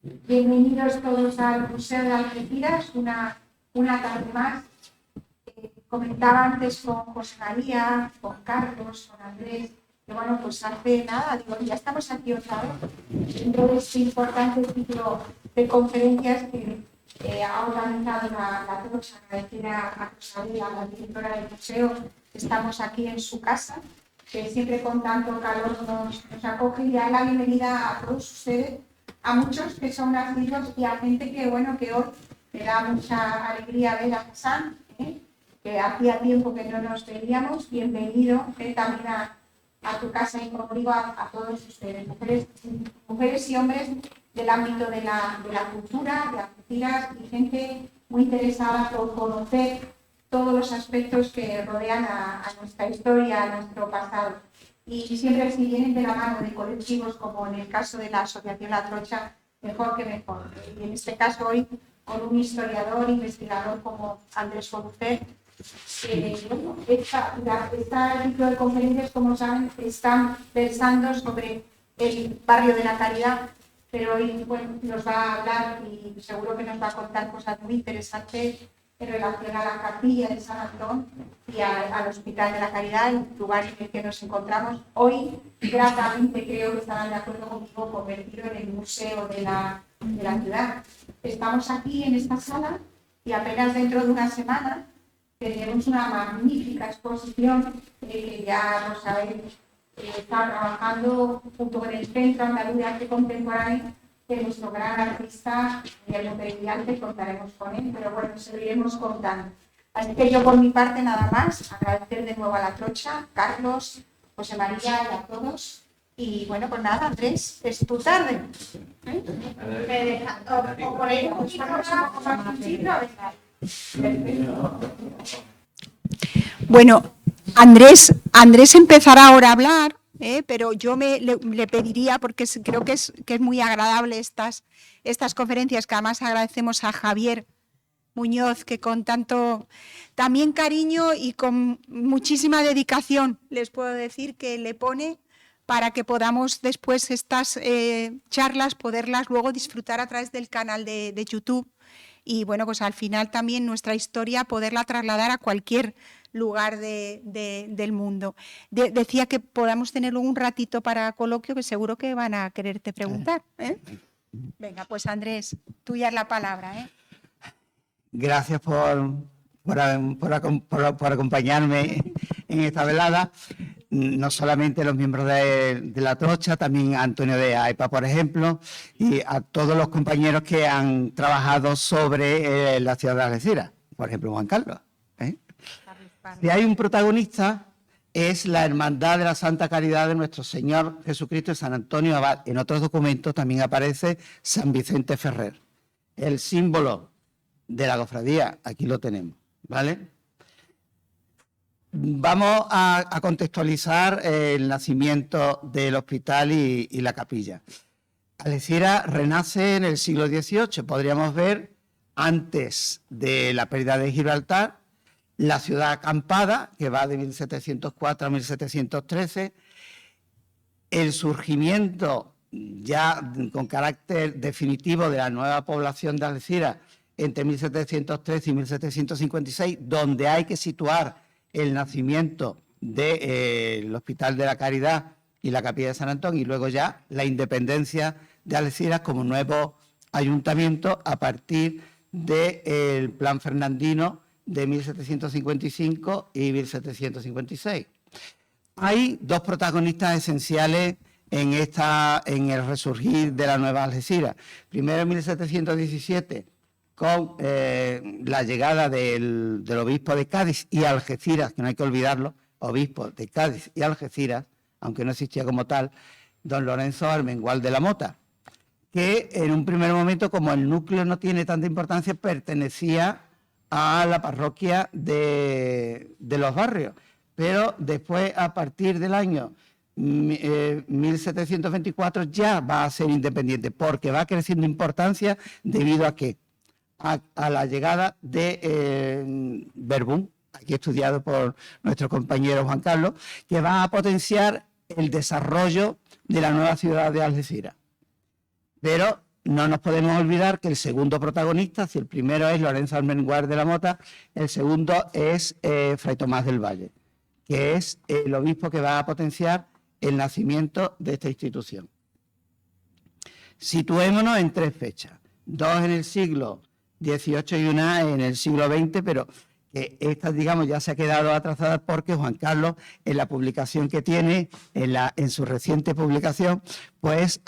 Bienvenidos todos al Museo de Algeciras, una tarde más. Comentaba antes con José María, con Carlos, con Andrés, que bueno, pues hace nada, digo, ya estamos aquí otra vez. Dentro de este importante ciclo de conferencias que ha organizado la Trocha, agradecer a Rosalía, la directora del museo, estamos aquí en su casa, que siempre con tanto calor nos acoge y da la bienvenida a todos ustedes, a muchos que son nacidos y a gente que, bueno, que hoy me da mucha alegría ver a Hassan, que hacía tiempo que no nos veíamos. Bienvenido también a tu casa y, como digo, a todos ustedes, mujeres y hombres del ámbito de la cultura, de Algeciras, y gente muy interesada por conocer todos los aspectos que rodean a nuestra historia, a nuestro pasado. Y siempre si vienen de la mano de colectivos, como en el caso de la Asociación La Trocha, mejor que mejor. Y en este caso hoy con un historiador, investigador como Andrés Olucer. Bueno, esta ciclo de conferencias, como saben, están versando sobre el barrio de la Caridad, pero hoy, bueno, nos va a hablar y seguro que nos va a contar cosas muy interesantes en relación a la capilla de San Antón y al Hospital de la Caridad, el lugar en el que nos encontramos hoy. Gratamente, creo que estarán de acuerdo conmigo, convertido en el museo de la ciudad. Estamos aquí en esta sala y apenas dentro de una semana tenemos una magnífica exposición que ya lo sabéis, está trabajando junto con el Centro Andaluz de Arte Contemporáneo de nuestro gran artista Guillermo Perilante. Contaremos con él, pero bueno, se lo iremos contando. Así que yo por mi parte nada más, agradecer de nuevo a La Trocha, Carlos, José María y a todos. Y bueno, pues nada, Andrés, es tu tarde. Me deja, o por ahí un poco más cuchillo, a ver. Bueno, Andrés empezará ahora a hablar, pero yo le pediría, porque creo que es muy agradable estas conferencias, que además agradecemos a Javier Muñoz, que con tanto también cariño y con muchísima dedicación, les puedo decir, que le pone para que podamos después estas charlas poderlas luego disfrutar a través del canal de YouTube. Y bueno, pues al final también nuestra historia poderla trasladar a cualquier lugar del mundo. Decía que podamos tener un ratito para coloquio, que seguro que van a quererte preguntar. Venga, pues Andrés, tuya es la palabra. Gracias por acompañarme en esta velada. No solamente los miembros de La Trocha, también a Antonio de AEPA, por ejemplo, y a todos los compañeros que han trabajado sobre la ciudad de Algeciras, por ejemplo, Juan Carlos. Si hay un protagonista, es la Hermandad de la Santa Caridad de Nuestro Señor Jesucristo de San Antonio Abad. En otros documentos también aparece San Vicente Ferrer. El símbolo de la cofradía, aquí lo tenemos, ¿vale? Vamos a contextualizar el nacimiento del hospital y la capilla. Algeciras renace en el siglo XVIII. Podríamos ver, antes de la pérdida de Gibraltar, la ciudad acampada, que va de 1704 a 1713, el surgimiento ya con carácter definitivo de la nueva población de Algeciras entre 1713 y 1756, donde hay que situar el nacimiento del Hospital de la Caridad y la Capilla de San Antón, y luego ya la independencia de Algeciras como nuevo ayuntamiento a partir del Plan Fernandino de 1755 y 1756. Hay dos protagonistas esenciales en el resurgir de la nueva Algeciras. Primero, en 1717, con la llegada del obispo de Cádiz y Algeciras, que no hay que olvidarlo, obispo de Cádiz y Algeciras, aunque no existía como tal, don Lorenzo Armengual de la Mota, que en un primer momento, como el núcleo no tiene tanta importancia, pertenecía a la parroquia de los Barrios, pero después, a partir del año 1724, ya va a ser independiente, porque va creciendo importancia debido a que a la llegada de Verbum, aquí estudiado por nuestro compañero Juan Carlos, que va a potenciar el desarrollo de la nueva ciudad de Algeciras. Pero no nos podemos olvidar que el segundo protagonista, si el primero es Lorenzo Armenguard de la Mota, el segundo es Fray Tomás del Valle, que es el obispo que va a potenciar el nacimiento de esta institución. Situémonos en 3 fechas, 2 en el siglo XVIII y una en el siglo XX, pero que esta, digamos, ya se ha quedado atrasada porque Juan Carlos, en la publicación que tiene, en su reciente publicación, pues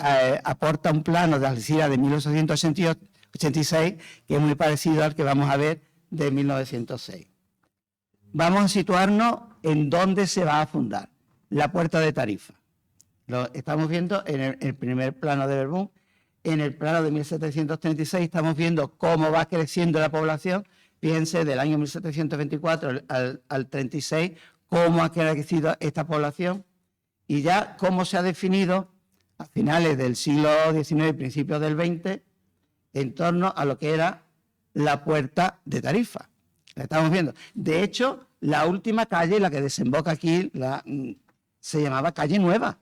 aporta un plano de Algeciras de 1886, que es muy parecido al que vamos a ver de 1906. Vamos a situarnos en dónde se va a fundar, la Puerta de Tarifa. Lo estamos viendo en el primer plano de Berbún. En el plano de 1736 estamos viendo cómo va creciendo la población. Fíjense, del año 1724 al 36, cómo ha crecido esta población y ya cómo se ha definido a finales del siglo XIX y principios del XX en torno a lo que era la Puerta de Tarifa. La estamos viendo. De hecho, la última calle, la que desemboca aquí, se llamaba Calle Nueva,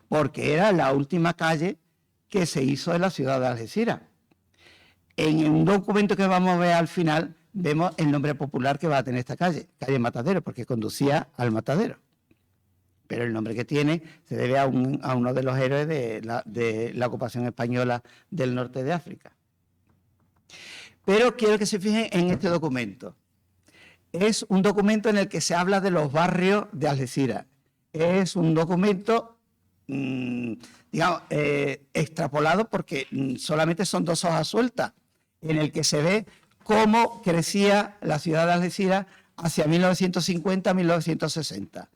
porque era la última calle que se hizo en la ciudad de Algeciras. En un documento que vamos a ver al final, vemos el nombre popular que va a tener esta calle, Calle Matadero, porque conducía al matadero. Pero el nombre que tiene se debe a uno de los héroes de la ocupación española del norte de África. Pero quiero que se fijen en este documento. Es un documento en el que se habla de los barrios de Algeciras. Es un documento, digamos, extrapolado porque solamente son 2 hojas sueltas, en el que se ve cómo crecía la ciudad de Algeciras hacia 1950-1960.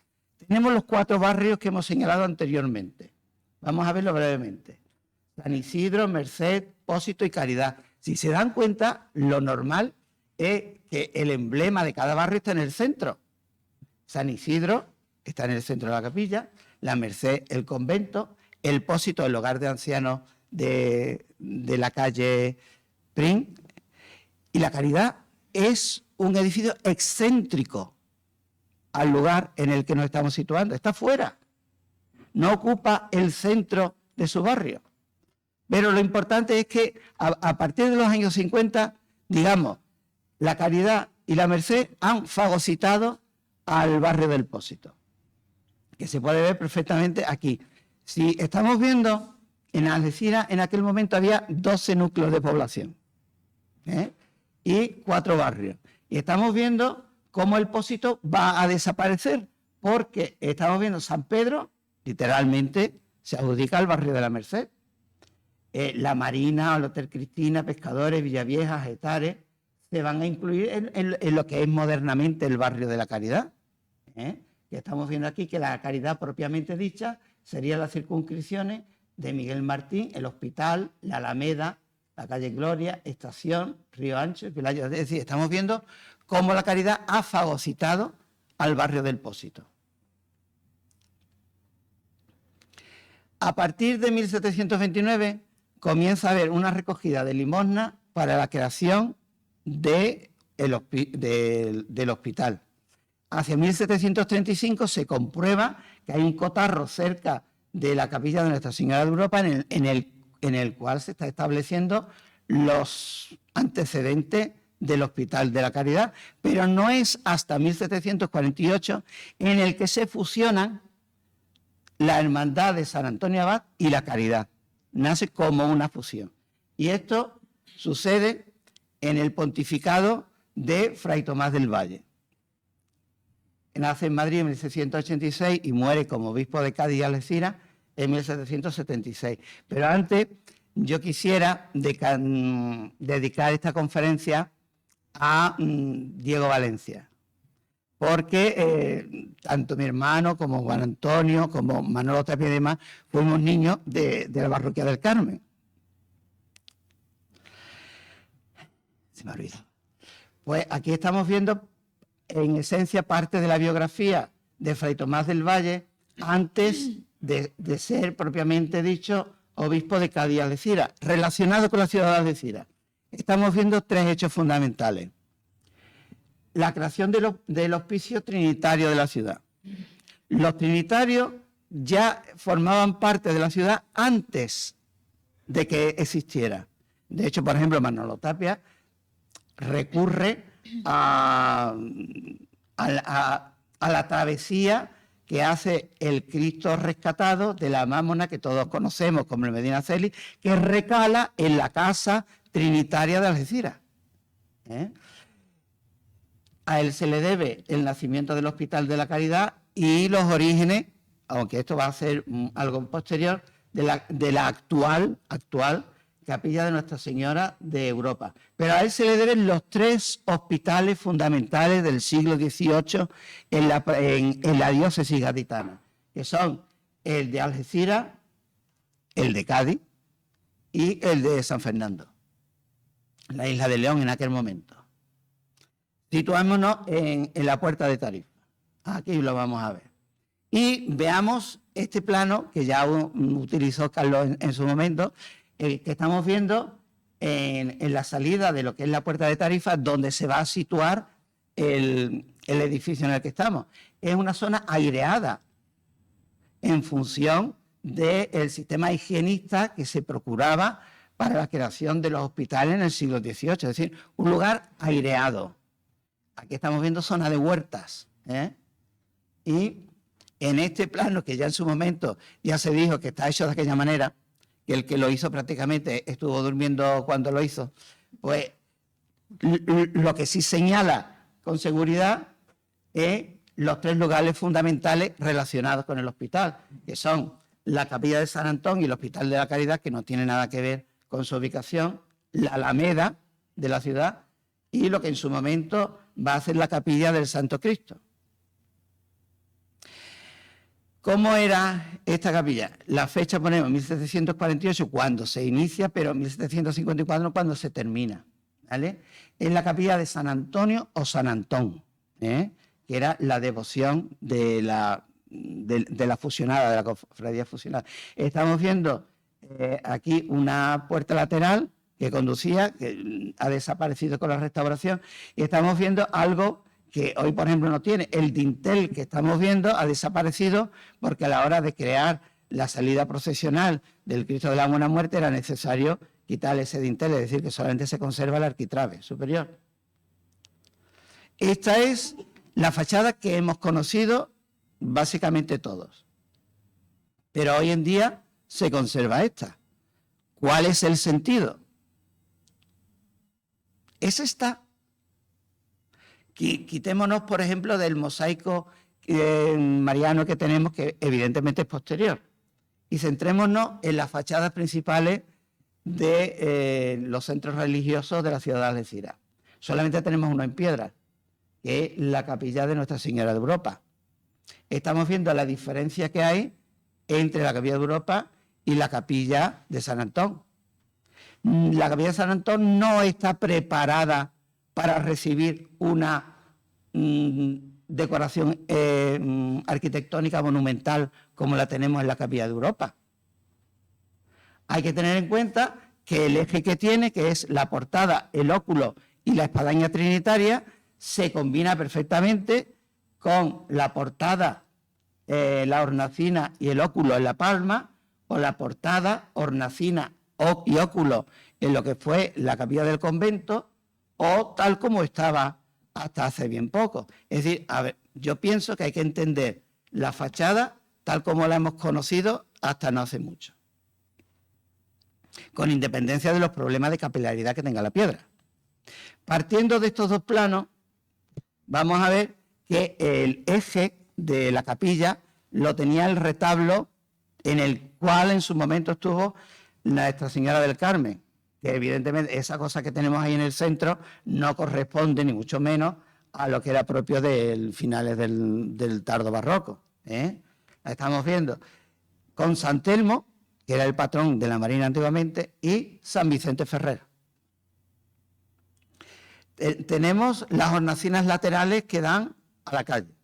Tenemos los 4 barrios que hemos señalado anteriormente. Vamos a verlo brevemente. San Isidro, Merced, Pósito y Caridad. Si se dan cuenta, lo normal es que el emblema de cada barrio está en el centro. San Isidro está en el centro de la capilla, la Merced, el convento, el Pósito, el hogar de ancianos de la calle Prim, y la Caridad es un edificio excéntrico al lugar en el que nos estamos situando. Está fuera, no ocupa el centro de su barrio. Pero lo importante es que a partir de los años 50, digamos, la Caridad y la Merced han fagocitado al barrio del Pósito, que se puede ver perfectamente aquí. Si estamos viendo, en Algeciras en aquel momento había 12 núcleos de población, y 4 barrios. Y estamos viendo cómo el Pósito va a desaparecer, porque estamos viendo San Pedro, literalmente, se adjudica al barrio de la Merced. La Marina, el Hotel Cristina, Pescadores, Villavieja, Getares, se van a incluir en lo que es modernamente el barrio de la Caridad. Que estamos viendo aquí que la Caridad propiamente dicha serían las circunscripciones de Miguel Martín, el Hospital, la Alameda, la calle Gloria, Estación, Río Ancho, Pelayo. Es decir, estamos viendo cómo la Caridad ha fagocitado al barrio del Pósito. A partir de 1729 comienza a haber una recogida de limosna para la creación del hospital. Hacia 1735 se comprueba que hay un cotarro cerca de la capilla de Nuestra Señora de Europa en el cual se está estableciendo los antecedentes del Hospital de la Caridad, pero no es hasta 1748 en el que se fusionan la Hermandad de San Antonio Abad y la Caridad. Nace como una fusión. Y esto sucede en el pontificado de Fray Tomás del Valle. Nace en Madrid en 1786 y muere como obispo de Cádiz y Algeciras en 1776. Pero antes yo quisiera dedicar esta conferencia a Diego Valencia, porque tanto mi hermano como Juan Antonio, como Manolo Tapia y demás, fuimos niños de la parroquia del Carmen. Se me ha olvidado. Pues aquí estamos viendo en esencia parte de la biografía de Fray Tomás del Valle antes de ser propiamente dicho obispo de Cádiz y Algeciras, relacionado con la ciudad de Algeciras. Estamos viendo 3 hechos fundamentales. La creación del hospicio trinitario de la ciudad. Los trinitarios ya formaban parte de la ciudad antes de que existiera. De hecho, por ejemplo, Manolo Tapia recurre a la travesía que hace el Cristo rescatado de la Mámona que todos conocemos como el Medina Celi, que recala en la casa trinitaria de Algeciras. A él se le debe el nacimiento del Hospital de la Caridad y los orígenes, aunque esto va a ser algo posterior, de la actual Capilla de Nuestra Señora de Europa. Pero a él se le deben los 3 hospitales fundamentales del siglo XVIII en la diócesis gaditana, que son el de Algeciras, el de Cádiz y el de San Fernando, la isla de León en aquel momento. Situámonos en la Puerta de Tarifa. Aquí lo vamos a ver. Y veamos este plano que ya utilizó Carlos en su momento, que estamos viendo en la salida de lo que es la Puerta de Tarifa, donde se va a situar el edificio en el que estamos. Es una zona aireada en función del sistema higienista que se procuraba para la creación de los hospitales en el siglo XVIII, es decir, un lugar aireado. Aquí estamos viendo zona de huertas, y en este plano, que ya en su momento ya se dijo que está hecho de aquella manera, que el que lo hizo prácticamente estuvo durmiendo cuando lo hizo, pues lo que sí señala con seguridad es los 3 lugares fundamentales relacionados con el hospital, que son la Capilla de San Antón y el Hospital de la Caridad, que no tiene nada que ver con su ubicación, la Alameda de la ciudad y lo que en su momento va a ser la Capilla del Santo Cristo. ¿Cómo era esta capilla? La fecha ponemos 1748 cuando se inicia, pero 1754 cuando se termina, ¿vale? Es la capilla de San Antonio o San Antón, que era la devoción de la fusionada, de la cofradía fusionada. Estamos viendo aquí una puerta lateral que conducía, que ha desaparecido con la restauración, y estamos viendo algo que hoy, por ejemplo, no tiene. El dintel que estamos viendo ha desaparecido porque a la hora de crear la salida procesional del Cristo de la Buena Muerte era necesario quitar ese dintel, es decir, que solamente se conserva el arquitrabe superior. Esta es la fachada que hemos conocido básicamente todos. Pero hoy en día se conserva esta. ¿Cuál es el sentido? Es esta. Quitémonos, por ejemplo, del mosaico mariano que tenemos, que evidentemente es posterior, y centrémonos en las fachadas principales de los centros religiosos de la ciudad de Algeciras. Solamente tenemos uno en piedra, que es la capilla de Nuestra Señora de Europa. Estamos viendo la diferencia que hay entre la capilla de Europa y la capilla de San Antón. La capilla de San Antón no está preparada para recibir una decoración arquitectónica monumental como la tenemos en la capilla de Europa. Hay que tener en cuenta que el eje que tiene, que es la portada, el óculo y la espadaña trinitaria, se combina perfectamente con la portada, la hornacina y el óculo en la palma, o la portada, hornacina y óculo en lo que fue la capilla del convento, o tal como estaba hasta hace bien poco. Es decir, a ver, yo pienso que hay que entender la fachada tal como la hemos conocido hasta no hace mucho, con independencia de los problemas de capilaridad que tenga la piedra. Partiendo de estos 2 planos, vamos a ver que el eje de la capilla lo tenía el retablo en el cual en su momento estuvo Nuestra Señora del Carmen, que evidentemente esa cosa que tenemos ahí en el centro no corresponde ni mucho menos a lo que era propio de finales del tardo barroco. La estamos viendo con San Telmo, que era el patrón de la Marina antiguamente, y San Vicente Ferrer. Tenemos las hornacinas laterales que dan a la calle,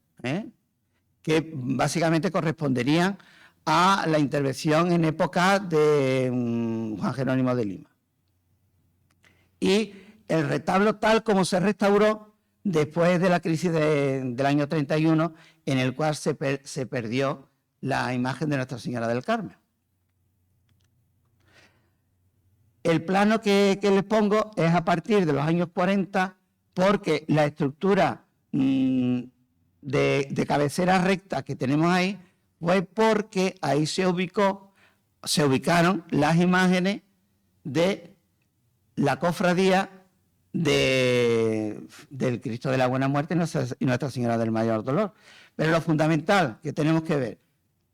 que básicamente corresponderían a la intervención en época de Juan Jerónimo de Lima. Y el retablo tal como se restauró después de la crisis del año 31, en el cual se perdió la imagen de Nuestra Señora del Carmen. El plano que les pongo es a partir de los años 40, porque la estructura de cabecera recta que tenemos ahí fue porque ahí se ubicaron las imágenes de la cofradía del Cristo de la Buena Muerte y Nuestra Señora del Mayor Dolor. Pero lo fundamental que tenemos que ver,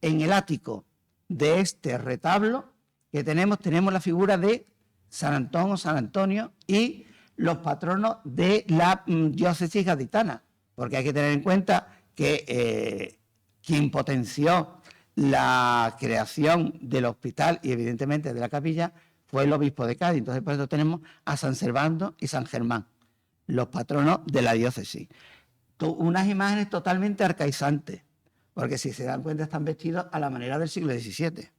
en el ático de este retablo que tenemos la figura de San Antón o San Antonio y los patronos de la diócesis gaditana, porque hay que tener en cuenta que quien potenció la creación del hospital y evidentemente de la capilla fue el obispo de Cádiz. Entonces por eso tenemos a San Servando y San Germán, los patronos de la diócesis. Unas imágenes totalmente arcaizantes, porque si se dan cuenta están vestidos a la manera del siglo XVII.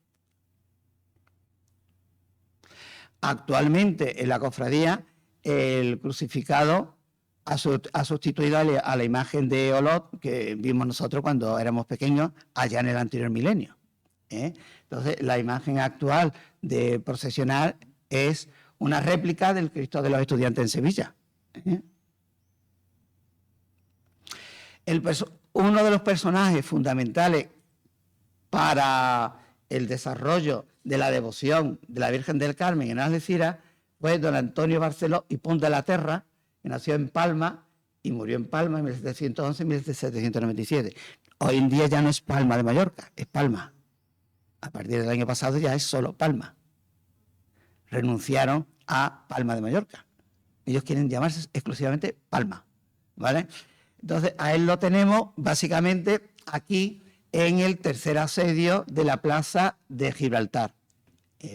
Actualmente en la cofradía el crucificado ha sustituido a la imagen de Olot que vimos nosotros cuando éramos pequeños allá en el anterior milenio. Entonces la imagen actual de procesionar es una réplica del Cristo de los Estudiantes en Sevilla. Uno de los personajes fundamentales para el desarrollo de la devoción de la Virgen del Carmen en Algeciras fue don Antonio Barceló y Pont de la Terra, que nació en Palma y murió en Palma en 1711 y 1797. Hoy en día ya no es Palma de Mallorca, es Palma. A partir del año pasado ya es solo Palma. Renunciaron a Palma de Mallorca. Ellos quieren llamarse exclusivamente Palma, ¿vale? Entonces, a él lo tenemos básicamente aquí en el tercer asedio de la plaza de Gibraltar.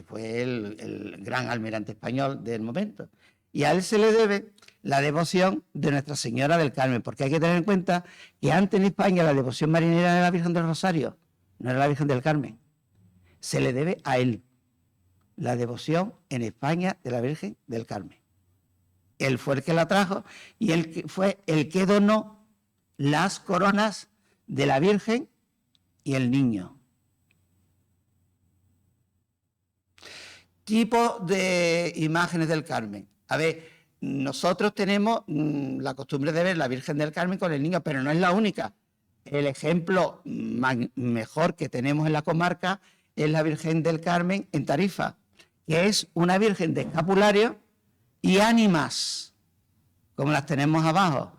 Fue el gran almirante español del momento. Y a él se le debe la devoción de Nuestra Señora del Carmen, porque hay que tener en cuenta que antes en España la devoción marinera era la Virgen del Rosario, no era la Virgen del Carmen. Se le debe a él la devoción en España de la Virgen del Carmen. Él fue el que la trajo y él fue el que donó las coronas de la Virgen y el niño. Tipo de imágenes del Carmen. A ver, nosotros tenemos la costumbre de ver la Virgen del Carmen con el niño, pero no es la única. El ejemplo mejor que tenemos en la comarca es la Virgen del Carmen en Tarifa, que es una Virgen de escapulario y ánimas, como las tenemos abajo.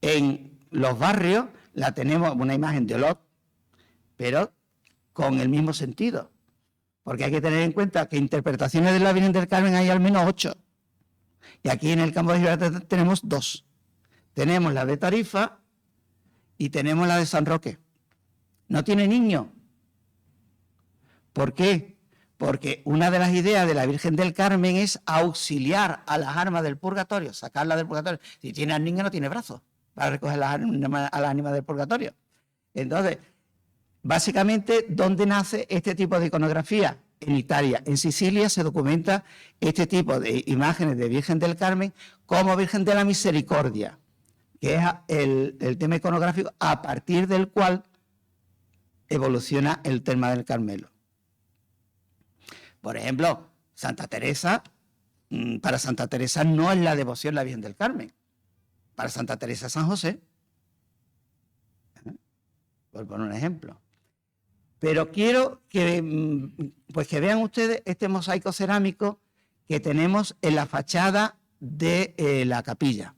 En los barrios la tenemos una imagen de Olot, pero con el mismo sentido. Porque hay que tener en cuenta que interpretaciones de la Virgen del Carmen hay al menos 8. Y aquí en el campo de Gibraltar tenemos 2. Tenemos la de Tarifa y tenemos la de San Roque. No tiene niño. ¿Por qué? Porque una de las ideas de la Virgen del Carmen es auxiliar a las almas del purgatorio, sacarlas del purgatorio. Si tiene al niño no tiene brazos para recoger a las ánimas del purgatorio. Entonces, básicamente, ¿dónde nace este tipo de iconografía? En Italia. En Sicilia se documenta este tipo de imágenes de Virgen del Carmen como Virgen de la Misericordia, que es el tema iconográfico a partir del cual evoluciona el tema del Carmelo. Por ejemplo, Santa Teresa, para Santa Teresa no es la devoción la Virgen del Carmen. Para Santa Teresa es San José. Por poner un ejemplo. Pero quiero que, pues que vean ustedes este mosaico cerámico que tenemos en la fachada de la capilla.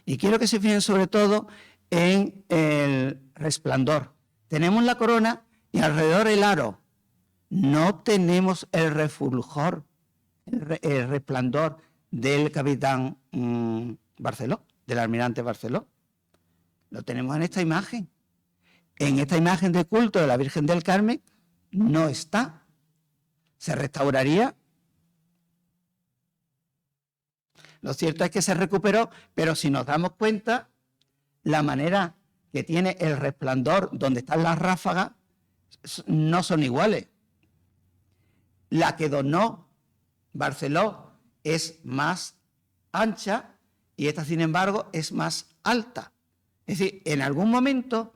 Y quiero que se fijen sobre todo en el resplandor. Tenemos la corona y alrededor el aro. No tenemos el refulgor, el resplandor del capitán Barceló, del almirante Barceló. Lo tenemos en esta imagen. En esta imagen de culto de la Virgen del Carmen no está. Se restauraría. Lo cierto es que se recuperó, pero si nos damos cuenta, la manera que tiene el resplandor donde están las ráfagas no son iguales. La que donó Barceló es más ancha y esta, sin embargo, es más alta. Es decir, en algún momento,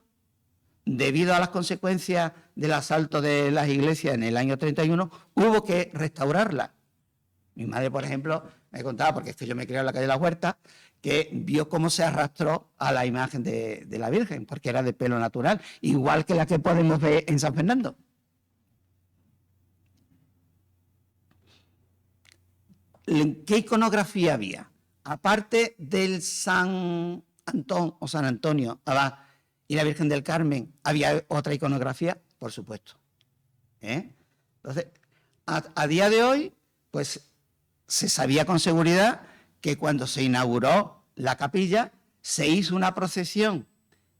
debido a las consecuencias del asalto de las iglesias en el año 31, hubo que restaurarla. Mi madre, por ejemplo, me contaba, porque es que yo me crié en la calle de la Huerta, que vio cómo se arrastró a la imagen de la Virgen, porque era de pelo natural, igual que la que podemos ver en San Fernando. ¿Qué iconografía había? Aparte del San Antón o San Antonio Abad y la Virgen del Carmen, ¿había otra iconografía? Por supuesto. Entonces, a día de hoy, pues se sabía con seguridad que cuando se inauguró la capilla, se hizo una procesión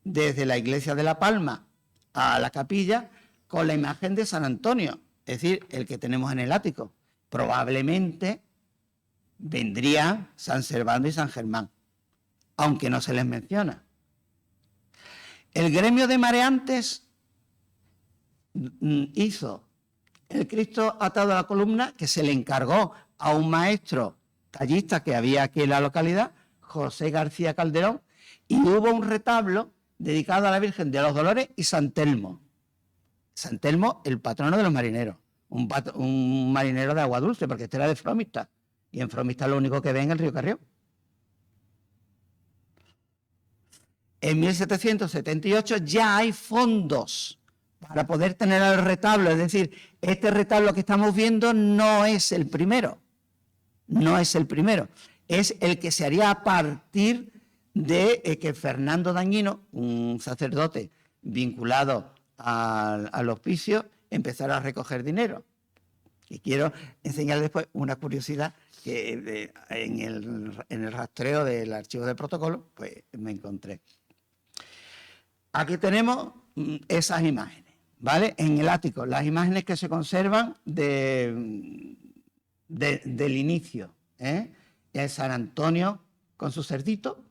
desde la iglesia de La Palma a la capilla con la imagen de San Antonio, es decir, el que tenemos en el ático. Probablemente vendrían San Servando y San Germán, aunque no se les menciona. El gremio de mareantes hizo el Cristo atado a la columna, que se le encargó a un maestro tallista que había aquí en la localidad, José García Calderón, y hubo un retablo dedicado a la Virgen de los Dolores y San Telmo. San Telmo, el patrono de los marineros, un marinero de agua dulce, porque este era de Fromista, y en Fromista lo único que ven es el río Carrión. En 1778 ya hay fondos para poder tener el retablo, es decir, este retablo que estamos viendo no es el primero, es el que se haría a partir de que Fernando Dañino, un sacerdote vinculado al hospicio, empezara a recoger dinero. Y quiero enseñar después una curiosidad que en el rastreo del archivo de protocolo, pues me encontré. Aquí tenemos esas imágenes, ¿vale? En el ático, las imágenes que se conservan del inicio, el San Antonio con su cerdito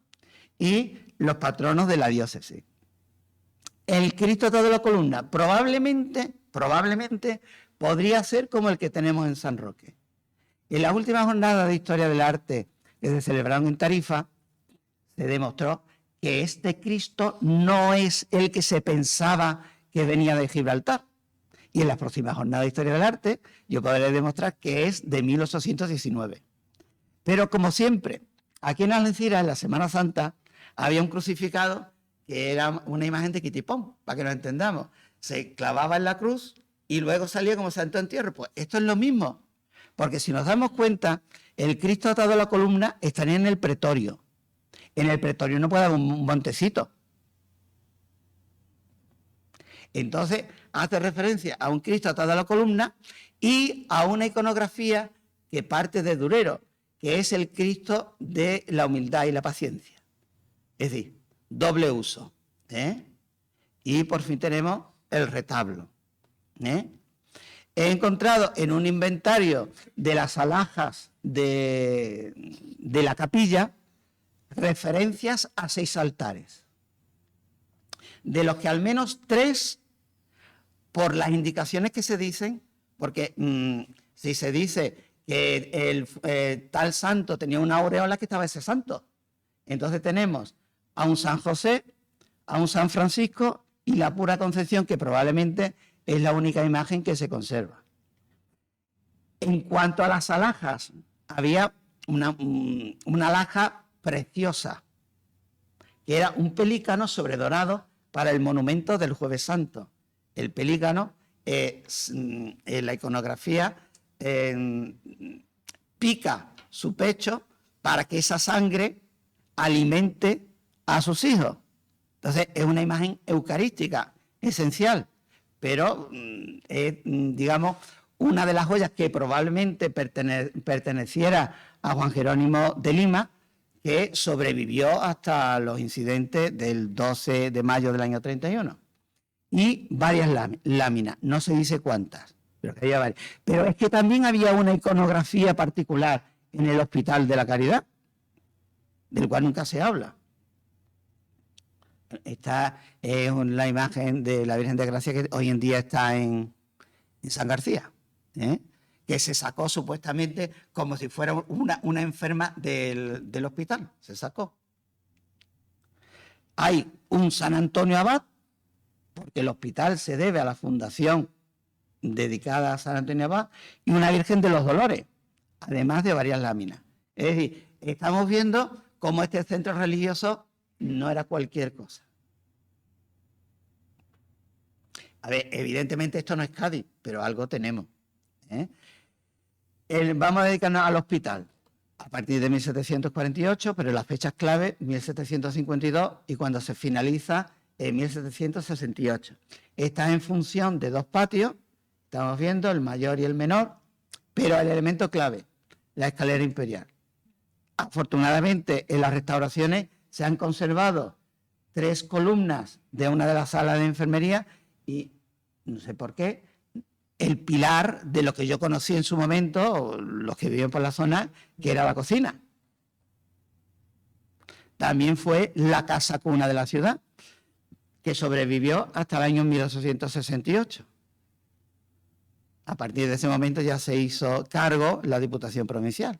y los patronos de la diócesis. El Cristo atado a la columna probablemente podría ser como el que tenemos en San Roque. En la última jornada de Historia del Arte que se celebraron en Tarifa, se demostró que este Cristo no es el que se pensaba que venía de Gibraltar. Y en la próxima jornada de Historia del Arte yo podré demostrar que es de 1819. Pero como siempre, aquí en Algeciras, en la Semana Santa, había un crucificado que era una imagen de Quitipón, para que nos entendamos. Se clavaba en la cruz y luego salía como santo entierro. Pues esto es lo mismo, porque si nos damos cuenta, el Cristo atado a la columna estaría en el pretorio. En el pretorio no puede haber un montecito. Entonces hace referencia a un Cristo atado a la columna y a una iconografía que parte de Durero, que es el Cristo de la humildad y la paciencia. Es decir, doble uso. Y por fin tenemos el retablo. He encontrado en un inventario de las alhajas de la capilla referencias a 6 altares, de los que al menos 3, por las indicaciones que se dicen, porque si se dice que el tal santo tenía una aureola, que estaba ese santo. Entonces tenemos a un San José, a un San Francisco y la Pura Concepción, que probablemente es la única imagen que se conserva. En cuanto a las alhajas, había una alhaja preciosa, que era un pelícano sobredorado para el monumento del Jueves Santo. El pelícano, en la iconografía, pica su pecho para que esa sangre alimente a sus hijos. Entonces es una imagen eucarística esencial, pero es, digamos, una de las joyas que probablemente perteneciera a Juan Jerónimo de Lima, que sobrevivió hasta los incidentes del 12 de mayo del año 31. Y varias láminas, no se dice cuántas, pero que había varias. Pero es que también había una iconografía particular en el Hospital de la Caridad, del cual nunca se habla. Esta es la imagen de la Virgen de Gracia que hoy en día está en San García, que se sacó supuestamente como si fuera una enferma del hospital, se sacó. Hay un San Antonio Abad, porque el hospital se debe a la fundación dedicada a San Antonio Abad, y una Virgen de los Dolores. además de varias láminas. Es decir, estamos viendo cómo este centro religioso no era cualquier cosa. A ver, evidentemente esto no es Cádiz, pero algo tenemos, ¿eh? Vamos a dedicarnos al hospital a partir de 1748, pero las fechas clave 1752 y cuando se finaliza en 1768. Está en función de dos patios, estamos viendo el mayor y el menor, pero el elemento clave, la escalera imperial. Afortunadamente, en las restauraciones se han conservado 3 columnas de una de las salas de enfermería y, no sé por qué, el pilar de lo que yo conocí en su momento, los que viven por la zona, que era la cocina. También fue la casa cuna de la ciudad, que sobrevivió hasta el año 1868. A partir de ese momento ya se hizo cargo la Diputación Provincial.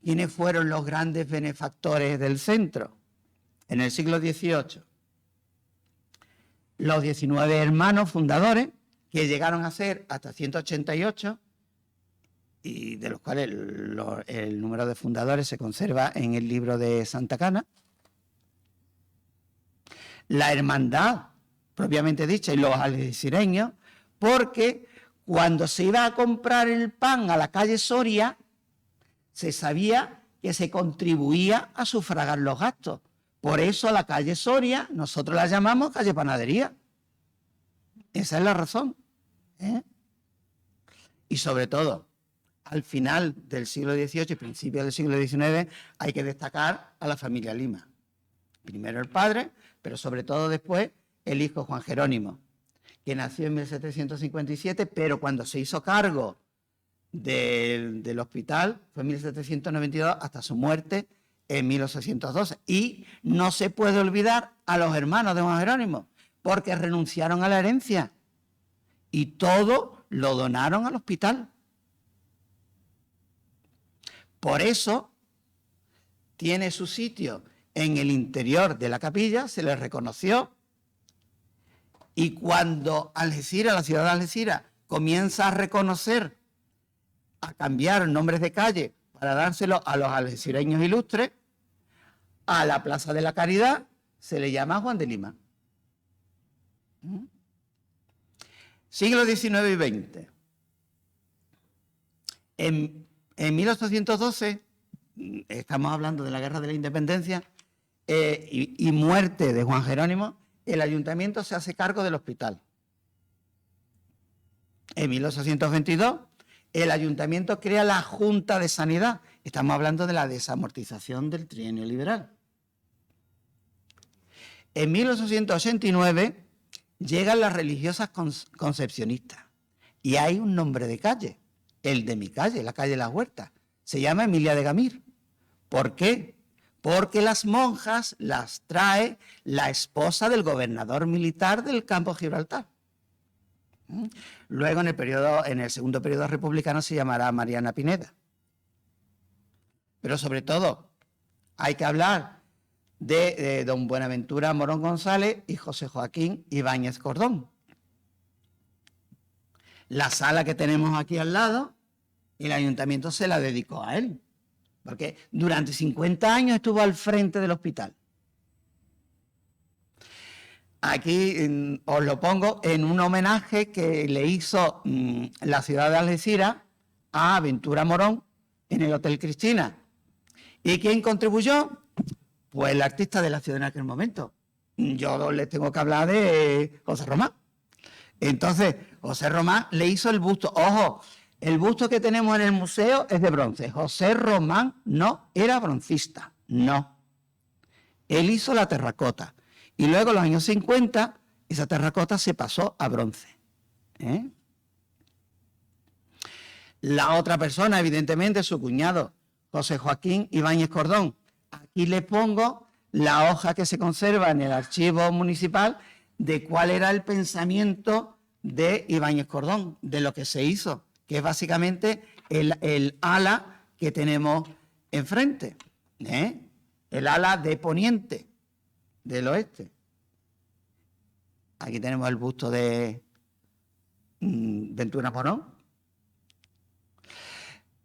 ¿Quiénes fueron los grandes benefactores del centro? En el siglo XVIII, los 19 hermanos fundadores, que llegaron a ser hasta 188, y de los cuales el número de fundadores se conserva en el libro de Santa Cana. La hermandad, propiamente dicha, y los algecireños, porque cuando se iba a comprar el pan a la calle Soria, se sabía que se contribuía a sufragar los gastos. Por eso a la calle Soria nosotros la llamamos calle Panadería. Esa es la razón, ¿eh? Y sobre todo, al final del siglo XVIII y principios del siglo XIX, hay que destacar a la familia Lima. Primero el padre, pero sobre todo después el hijo Juan Jerónimo, que nació en 1757, pero cuando se hizo cargo del hospital fue en 1792 hasta su muerte en 1812. Y no se puede olvidar a los hermanos de Juan Jerónimo, porque renunciaron a la herencia y todo lo donaron al hospital. Por eso tiene su sitio en el interior de la capilla, se le reconoció, y cuando Algeciras, la ciudad de Algeciras, comienza a reconocer, a cambiar nombres de calle para dárselo a los algecireños ilustres, a la Plaza de la Caridad se le llama Juan de Lima. Siglo XIX y XX. En 1812, estamos hablando de la Guerra de la Independencia y muerte de Juan Jerónimo, el ayuntamiento se hace cargo del hospital. En 1822, el ayuntamiento crea la Junta de Sanidad. Estamos hablando de la desamortización del trienio liberal. En 1889 llegan las religiosas concepcionistas y hay un nombre de calle, el de mi calle, la calle Las Huertas. Se llama Emilia de Gamir. ¿Por qué? Porque las monjas las trae la esposa del gobernador militar del campo Gibraltar. Luego, en el segundo periodo republicano, se llamará Mariana Pineda. Pero sobre todo, hay que hablar de don Buenaventura Morón González y José Joaquín Ibáñez Cordón. La sala que tenemos aquí al lado, el ayuntamiento se la dedicó a él, porque durante 50 años estuvo al frente del hospital. Aquí os lo pongo en un homenaje que le hizo la ciudad de Algeciras a Ventura Morón en el Hotel Cristina. ¿Y quién contribuyó? Pues el artista de la ciudad en aquel momento. Yo les tengo que hablar de José Román. Entonces, José Román le hizo el busto. Ojo, el busto que tenemos en el museo es de bronce. José Román no era broncista, no. Él hizo la terracota. Y luego en los años 50, esa terracota se pasó a bronce. La otra persona, evidentemente, su cuñado, José Joaquín Ibáñez Cordón. Aquí le pongo la hoja que se conserva en el archivo municipal de cuál era el pensamiento de Ibáñez Cordón, de lo que se hizo, que es básicamente el ala que tenemos enfrente, el ala de poniente del oeste. Aquí tenemos el busto de Ventura Morón.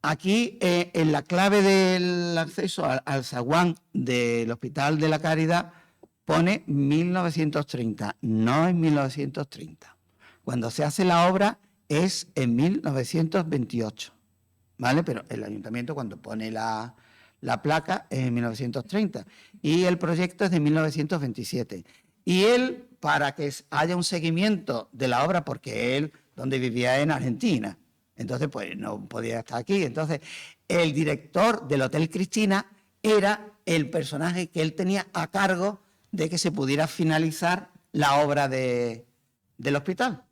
Aquí, en la clave del acceso al zaguán del Hospital de la Caridad, pone 1930, no en 1930. Cuando se hace la obra es en 1928, ¿vale? Pero el ayuntamiento cuando pone la placa es en 1930 y el proyecto es de 1927. Y él, para que haya un seguimiento de la obra, porque él, donde vivía en Argentina, entonces pues no podía estar aquí. Entonces el director del Hotel Cristina era el personaje que él tenía a cargo de que se pudiera finalizar la obra del hospital.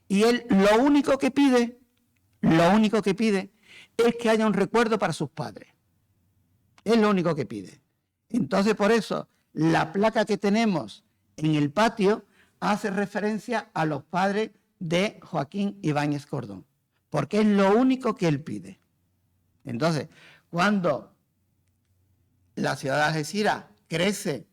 Y él lo único que pide es que haya un recuerdo para sus padres. Es lo único que pide. Entonces, por eso, la placa que tenemos en el patio hace referencia a los padres de Joaquín Ibáñez Cordón, porque es lo único que él pide. Entonces, cuando la ciudad de Algeciras crece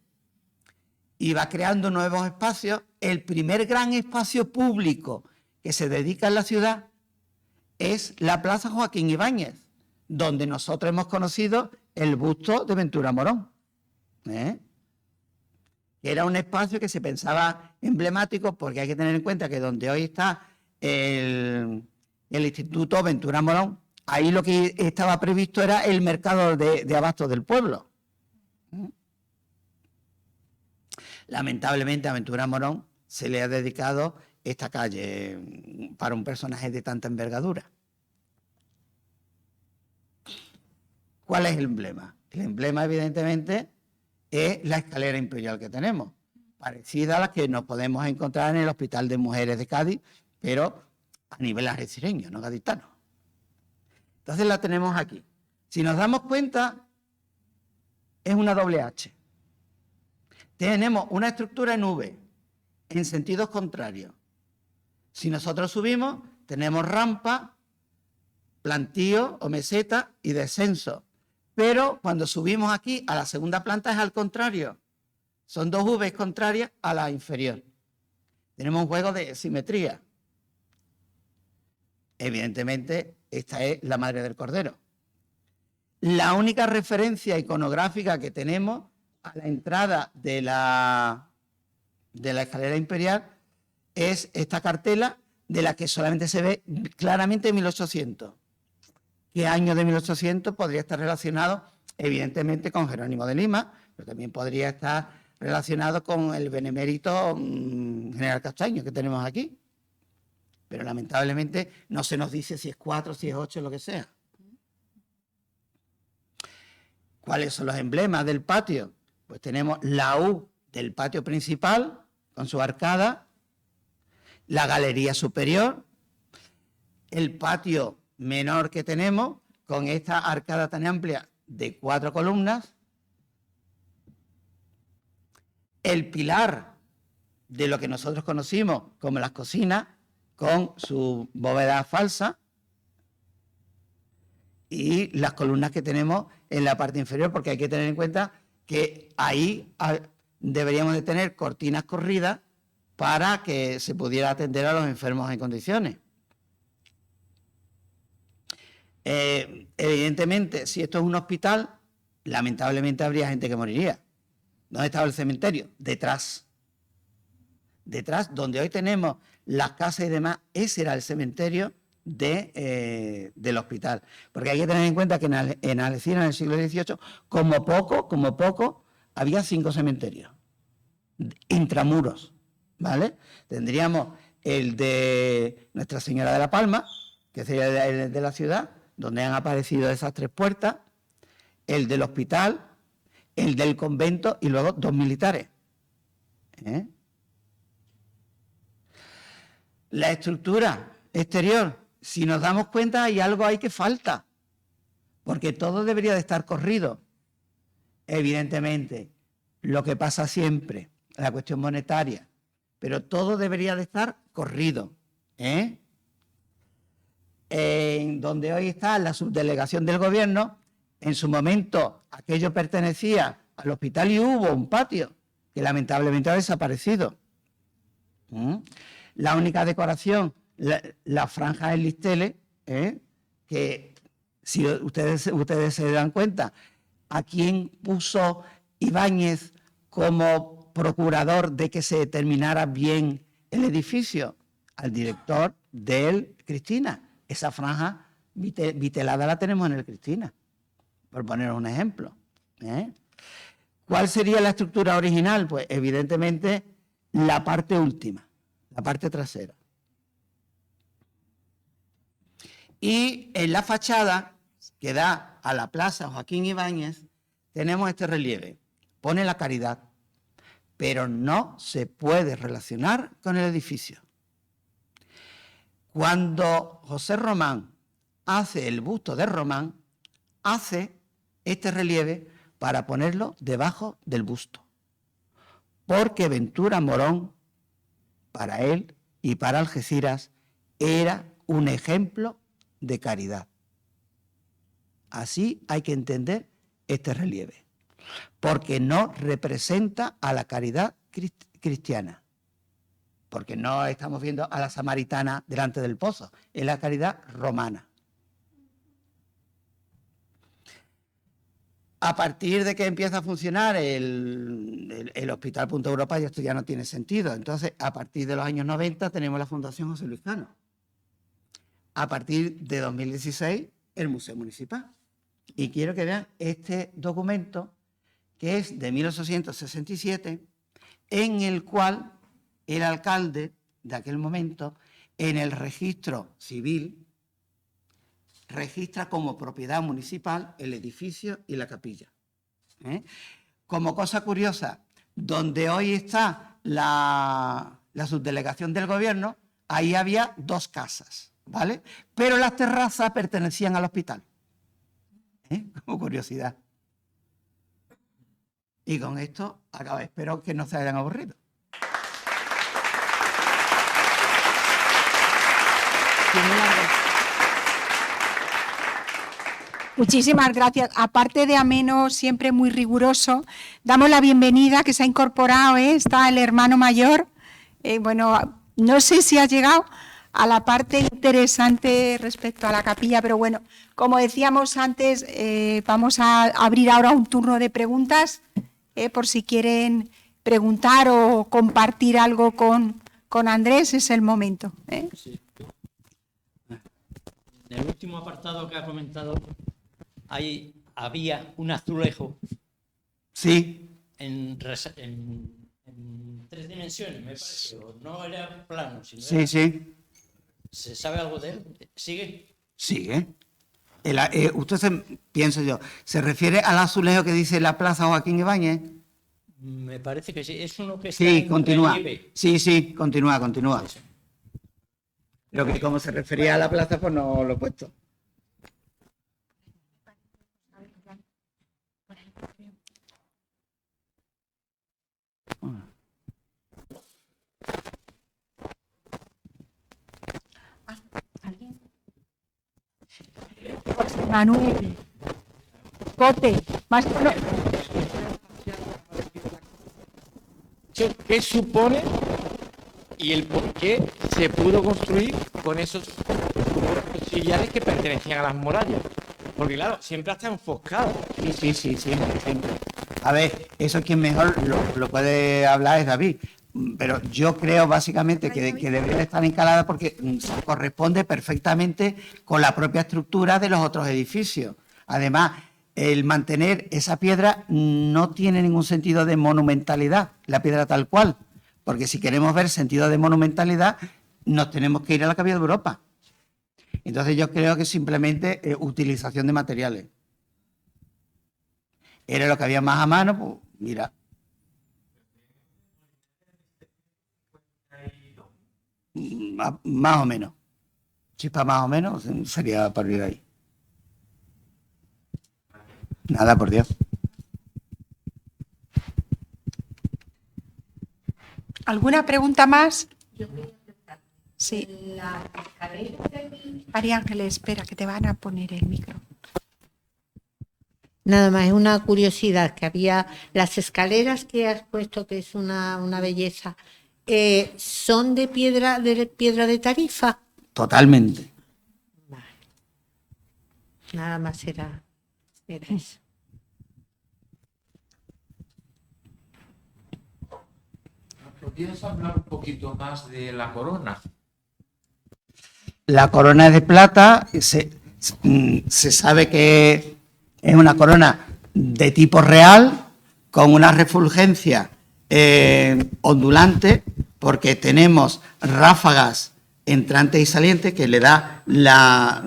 y va creando nuevos espacios, el primer gran espacio público que se dedica en la ciudad es la Plaza Joaquín Ibáñez, donde nosotros hemos conocido el busto de Ventura Morón, que era un espacio que se pensaba emblemático, porque hay que tener en cuenta que donde hoy está el Instituto Ventura Morón, ahí lo que estaba previsto era el mercado de abastos del pueblo. Lamentablemente a Ventura Morón se le ha dedicado esta calle para un personaje de tanta envergadura. ¿Cuál es el emblema? El emblema, evidentemente, es la escalera imperial que tenemos, parecida a la que nos podemos encontrar en el Hospital de Mujeres de Cádiz, pero a nivel algecireño, no gaditano. Entonces la tenemos aquí. Si nos damos cuenta, es una doble H. Tenemos una estructura en V, en sentidos contrarios. Si nosotros subimos, tenemos rampa, plantío o meseta y descenso. Pero cuando subimos aquí a la segunda planta es al contrario. Son dos Vs contrarias a la inferior. Tenemos un juego de simetría. Evidentemente, esta es la Madre del Cordero. La única referencia iconográfica que tenemos a la entrada de la escalera imperial es esta cartela, de la que solamente se ve claramente 1800. ¿Qué año de 1800? Podría estar relacionado, evidentemente, con Jerónimo de Lima, pero también podría estar relacionado con el benemérito general Castaño que tenemos aquí. Pero lamentablemente no se nos dice si es 4, si es 8, lo que sea. ¿Cuáles son los emblemas del patio? Pues tenemos la U del patio principal, con su arcada, la galería superior, el patio menor que tenemos, con esta arcada tan amplia de 4 columnas, el pilar de lo que nosotros conocimos como las cocinas, con su bóveda falsa, y las columnas que tenemos en la parte inferior, porque hay que tener en cuenta que ahí deberíamos de tener cortinas corridas para que se pudiera atender a los enfermos en condiciones. Evidentemente, si esto es un hospital, lamentablemente habría gente que moriría. ¿Dónde estaba el cementerio? Detrás. Detrás, donde hoy tenemos las casas y demás, ese era el cementerio del hospital. Porque hay que tener en cuenta que en Algeciras, en el siglo XVIII, como poco, había 5 cementerios intramuros, ¿vale? Tendríamos el de Nuestra Señora de la Palma, que sería el de la ciudad, donde han aparecido esas 3 puertas, el del hospital, el del convento y luego 2 militares. La estructura exterior, si nos damos cuenta, hay algo ahí que falta, porque todo debería de estar corrido. Evidentemente, lo que pasa siempre, la cuestión monetaria, pero todo debería de estar corrido. En donde hoy está la subdelegación del gobierno, en su momento aquello pertenecía al hospital y hubo un patio que lamentablemente ha desaparecido. La única decoración, la franja del listele, que si ustedes se dan cuenta, ¿a quién puso Ibáñez como procurador de que se terminara bien el edificio? Al director del Cristina. Esa franja vitelada la tenemos en el Cristina, por poner un ejemplo. ¿Cuál sería la estructura original? Pues evidentemente la parte última, la parte trasera. Y en la fachada que da a la Plaza Joaquín Ibáñez tenemos este relieve. Pone la Caridad, pero no se puede relacionar con el edificio. Cuando José Román hace el busto de Román, hace este relieve para ponerlo debajo del busto. Porque Ventura Morón, para él y para Algeciras, era un ejemplo de caridad. Así hay que entender este relieve, porque no representa a la caridad cristiana, porque no estamos viendo a la samaritana delante del pozo, es la caridad romana. A partir de que empieza a funcionar el Hospital Punta Europa, esto ya no tiene sentido. Entonces, a partir de los años 90 tenemos la Fundación José Luis Cano. A partir de 2016, el Museo Municipal. Y quiero que vean este documento, que es de 1867, en el cual el alcalde de aquel momento, en el registro civil, registra como propiedad municipal el edificio y la capilla. Como cosa curiosa, donde hoy está la subdelegación del gobierno, ahí había 2 casas, ¿vale? Pero las terrazas pertenecían al hospital. Como curiosidad. Y con esto acabo. Espero que no se hayan aburrido. Muchísimas gracias. Aparte de ameno, siempre muy riguroso, damos la bienvenida, que se ha incorporado, está el hermano mayor. Bueno, no sé si ha llegado a la parte interesante respecto a la capilla, pero bueno, como decíamos antes, vamos a abrir ahora un turno de preguntas, por si quieren preguntar o compartir algo con Andrés, es el momento. Sí. En el último apartado que ha comentado, había un azulejo. Sí. En 3 dimensiones, me parece. No era plano, sino sí, era... sí. ¿Se sabe algo de él? ¿Sigue? Sigue. Usted pienso yo, ¿se refiere al azulejo que dice la Plaza Joaquín Ibáñez? Me parece que sí. Es uno que está Sí, en continúa. relieve. Sí, continúa. Sí. Lo que como se refería a la plaza, pues no lo he puesto. Manuel, Cote, más ¿Qué supone y el por qué se pudo construir con esos sillares que pertenecían a las murallas? Porque claro, siempre está enfoscado. Sí, siempre. A ver, eso quien mejor lo puede hablar es David, pero yo creo básicamente que debería estar encalada porque se corresponde perfectamente con la propia estructura de los otros edificios. Además, el mantener esa piedra no tiene ningún sentido de monumentalidad, la piedra tal cual, porque si queremos ver sentido de monumentalidad, nos tenemos que ir a la Capilla de Europa. Entonces yo creo que simplemente utilización de materiales. Era lo que había más a mano, pues mira. Más o menos. Chispa más o menos sería para ir ahí. Nada, por Dios. ¿Alguna pregunta más? Yo quería preguntar. Sí. La escalera del... María Ángeles, espera, que te van a poner el micro. Nada más, es una curiosidad que había, las escaleras que has puesto, que es una belleza, ¿son de piedra de Tarifa? Totalmente. Nada más era eso. ¿Podrías hablar un poquito más de la corona? La corona es de plata, se sabe que es una corona de tipo real, con una refulgencia ondulante, porque tenemos ráfagas entrantes y salientes que le da la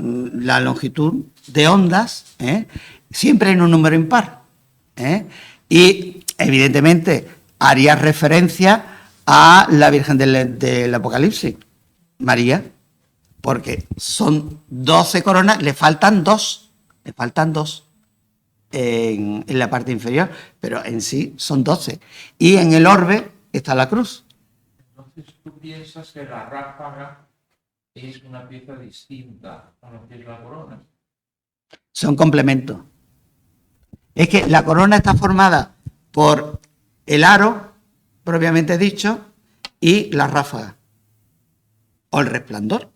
longitud de ondas, siempre en un número impar. Y evidentemente haría referencia a la Virgen del Apocalipsis, María, porque son 12 coronas, le faltan dos en la parte inferior, pero en sí son 12. Y en el orbe está la cruz. Entonces tú piensas que la ráfaga es una pieza distinta a lo que es la corona. Son complementos. Es que la corona está formada por el aro, propiamente dicho, y la ráfaga. O el resplandor.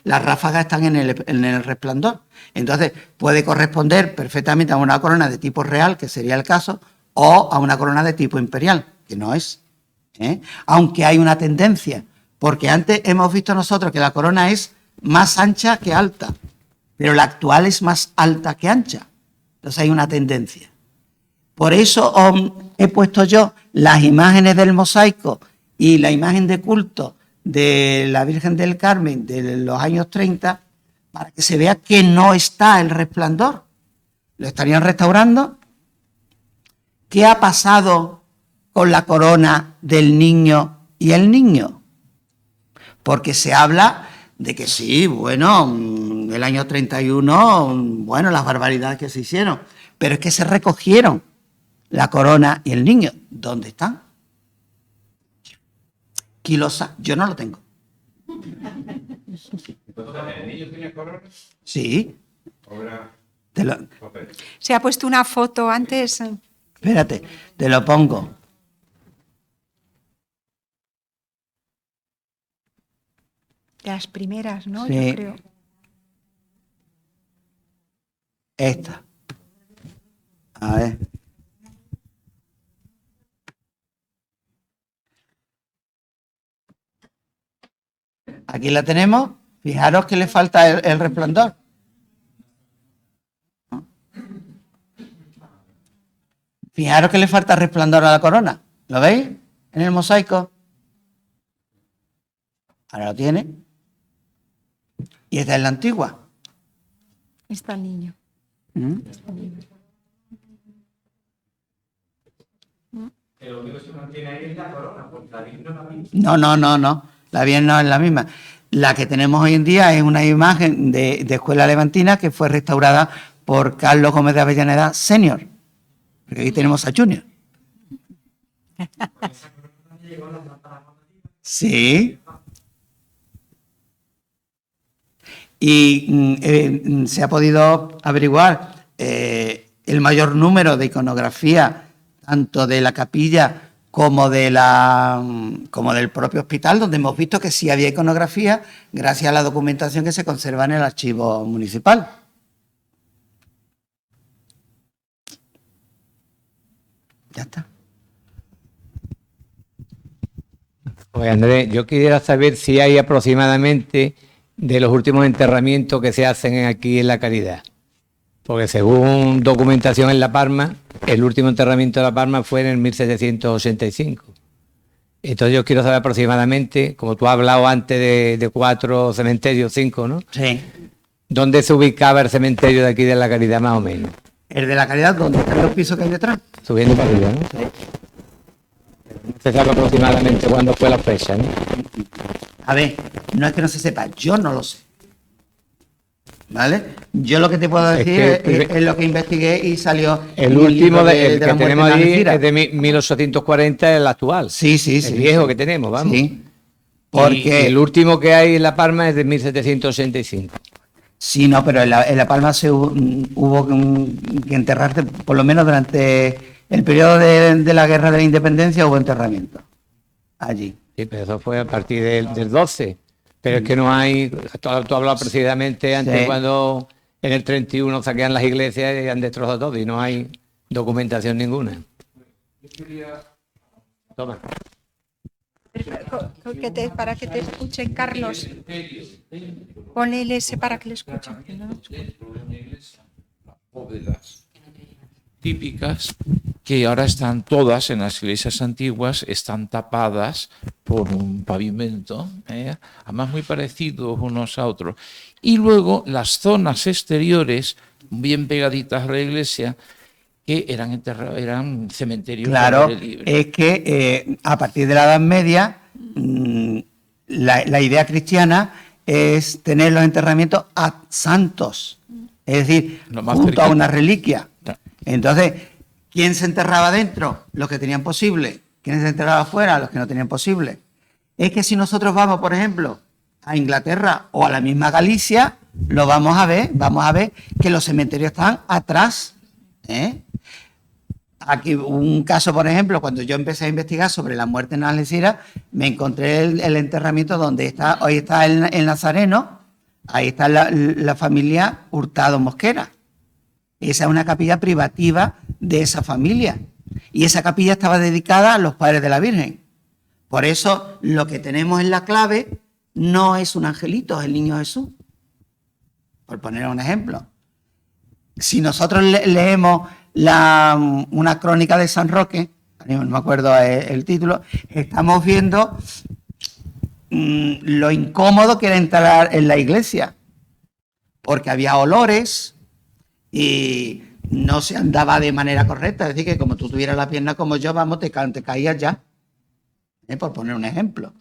Las ráfagas están en el resplandor. Entonces, puede corresponder perfectamente a una corona de tipo real, que sería el caso, o a una corona de tipo imperial, que no es. Aunque hay una tendencia, porque antes hemos visto nosotros que la corona es más ancha que alta, pero la actual es más alta que ancha. Entonces hay una tendencia. Por eso he puesto yo las imágenes del mosaico y la imagen de culto de la Virgen del Carmen de los años 30, para que se vea que no está el resplandor. Lo estarían restaurando. ¿Qué ha pasado con la corona del niño y el niño? Porque se habla de que sí, bueno, el año 31, bueno, las barbaridades que se hicieron, pero es que se recogieron la corona y el niño. ¿Dónde están? Quilosa, yo no lo tengo. ¿El niño tiene corona? Sí. Se ha puesto una foto antes. Espérate, te lo pongo. Las primeras, ¿no? Sí. Yo creo. Esta. A ver. Aquí la tenemos. Fijaros que le falta el resplandor. Fijaros que le falta resplandor a la corona. ¿Lo veis? En el mosaico. Ahora lo tiene. Y esta es la antigua. Está el niño. Lo único que se mantiene ahí es la corona, porque la Virgen no es la misma. No. La Virgen no es la misma. La que tenemos hoy en día es una imagen de Escuela Levantina que fue restaurada por Carlos Gómez de Avellaneda Senior. Porque aquí tenemos a Junior. Sí. Y se ha podido averiguar el mayor número de iconografía, tanto de la capilla como del propio hospital, donde hemos visto que sí había iconografía gracias a la documentación que se conserva en el archivo municipal. Ya está. Oye, Andrés, yo quisiera saber si hay aproximadamente de los últimos enterramientos que se hacen aquí en La Caridad. Porque según documentación en La Palma, el último enterramiento de La Palma fue en el 1785. Entonces yo quiero saber aproximadamente, como tú has hablado antes de 4 cementerios, 5, ¿no? Sí. ¿Dónde se ubicaba el cementerio de aquí de La Caridad más o menos? El de La Caridad, ¿dónde están los pisos que hay detrás? Subiendo para arriba, ¿no? Sí. Se sabe aproximadamente cuándo fue la fecha, ¿no? A ver, no es que no se sepa, yo no lo sé. ¿Vale? Yo lo que te puedo decir es lo que investigué y salió. El último el que tenemos ahí es de 1840, el actual. Sí. El viejo que tenemos, vamos. Sí. Porque Y el último que hay en La Palma es de 1785. sí, no, pero en La Palma hubo que enterrarse, por lo menos durante el periodo de la Guerra de la Independencia, hubo enterramiento allí. Sí, pero eso fue a partir del 12. Pero es que no hay, tú hablabas precisamente antes Sí. cuando en el 31 saquean las iglesias y han destrozado todo y no hay documentación ninguna. Toma. Para que te escuchen, Carlos. Ponle el S para que le escuchen. que no lo escuchen. Bóvedas típicas que ahora están todas en las iglesias antiguas, están tapadas por un pavimento, además muy parecidos unos a otros. Y luego las zonas exteriores, bien pegaditas a la iglesia, que eran cementerios. Claro, libres. es que a partir de la Edad Media, la idea cristiana es tener los enterramientos a santos, es decir, Lo más junto a cercano. una reliquia. Ya. Entonces, ¿quién se enterraba dentro? Los que tenían posible. ¿Quién se enterraba afuera? Los que no tenían posible. Es que si nosotros vamos, por ejemplo, a Inglaterra o a la misma Galicia, lo vamos a ver que los cementerios están atrás. Aquí un caso, por ejemplo, cuando yo empecé a investigar sobre la muerte en Algeciras, me encontré el enterramiento donde hoy está el Nazareno, ahí está la familia Hurtado Mosquera. Esa es una capilla privativa de esa familia. Y esa capilla estaba dedicada a los padres de la Virgen. Por eso lo que tenemos en la clave no es un angelito, es el niño Jesús. Por poner un ejemplo. Si nosotros leemos una crónica de San Roque, no me acuerdo el título, estamos viendo lo incómodo que era entrar en la iglesia, porque había olores y no se andaba de manera correcta, es decir, que como tú tuvieras la pierna como yo, vamos, te caías ya, por poner un ejemplo,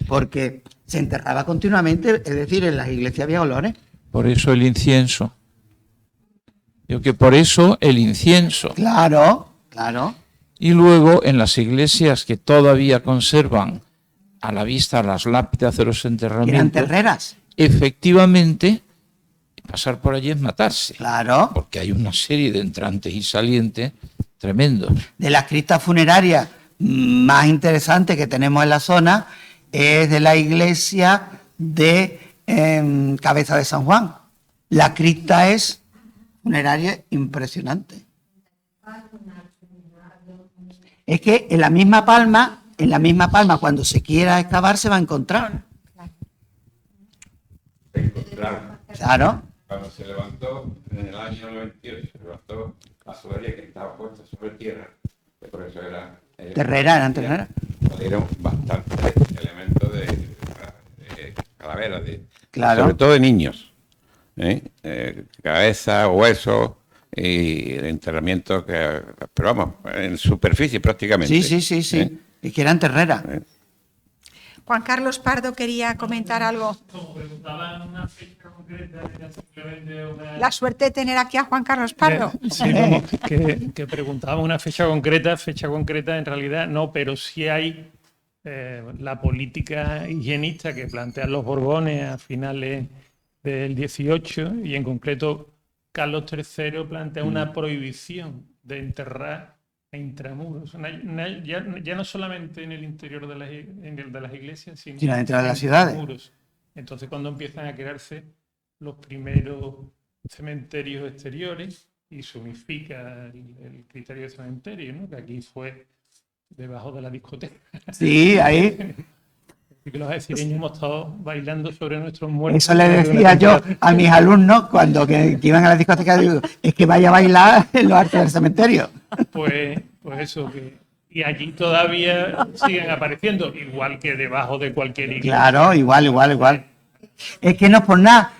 porque se enterraba continuamente, es decir, en las iglesias había olores. Por eso el incienso. Digo que por eso el incienso. Claro, claro. Y luego en las iglesias que todavía conservan a la vista las lápidas de los Eran enterramientos, terreras. efectivamente, pasar por allí es matarse. Claro. Porque hay una serie de entrantes y salientes tremendos. De las criptas funerarias más interesantes que tenemos en la zona es de la iglesia de Cabeza de San Juan. La cripta es funeraria impresionante. Es que en la misma palma, cuando se quiera excavar, se va a encontrar. Claro. Cuando se levantó en el año 98, se levantó la soberanía que estaba puesta sobre tierra, que por eso era... Eran terreras. Salieron bastantes elementos de calaveras, Claro. sobre todo de niños. Cabeza, hueso y el enterramiento, pero vamos, en superficie prácticamente. Sí. Es que eran terreras. Juan Carlos Pardo quería comentar algo. Como preguntaban una fecha concreta, era simplemente una... La suerte de tener aquí a Juan Carlos Pardo. Sí, como que preguntaban una fecha concreta en realidad no, pero sí hay la política higienista que plantean los Borbones a finales del 18 y en concreto Carlos III plantea una prohibición de enterrar a intramuros, ya no solamente en el interior de las iglesias, sino dentro de las en ciudades. intramuros. Entonces cuando empiezan a crearse los primeros cementerios exteriores y se unifica el criterio de cementerio, ¿no? Que aquí fue debajo de la discoteca. Sí, ahí. Así que los algecireños hemos estado bailando sobre nuestros muertos. Eso le decía yo a mis alumnos cuando que iban a la discoteca, digo, es que vaya a bailar en los artes del cementerio. Pues eso, y allí todavía siguen apareciendo, igual que debajo de cualquier iglesia. Claro, igual. Es que no es por nada.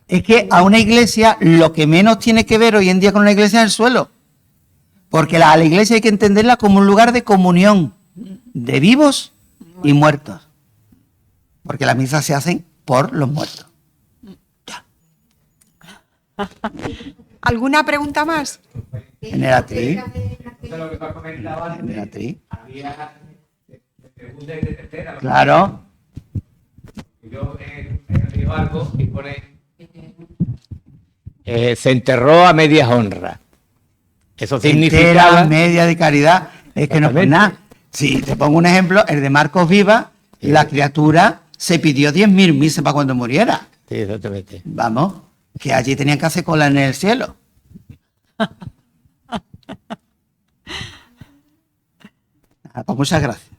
Es que a una iglesia lo que menos tiene que ver hoy en día con una iglesia es el suelo. Porque a la iglesia hay que entenderla como un lugar de comunión de vivos y muertos. Porque las misas se hacen por los muertos. Ya. ¿Alguna pregunta más? Generatriz. Lo que tú has comentado antes, Generatriz. había de segunda y de tercera. Claro. Yo he leído algo y pone... se enterró a medias honras. Eso Entera, significaba... media de caridad. Es que no es por nada. Si te pongo un ejemplo, el de Marcos Viva, la criatura se pidió 10.000 misas para cuando muriera. Sí, exactamente. Vamos. que allí tenían que hacer cola en el cielo. Pues muchas gracias.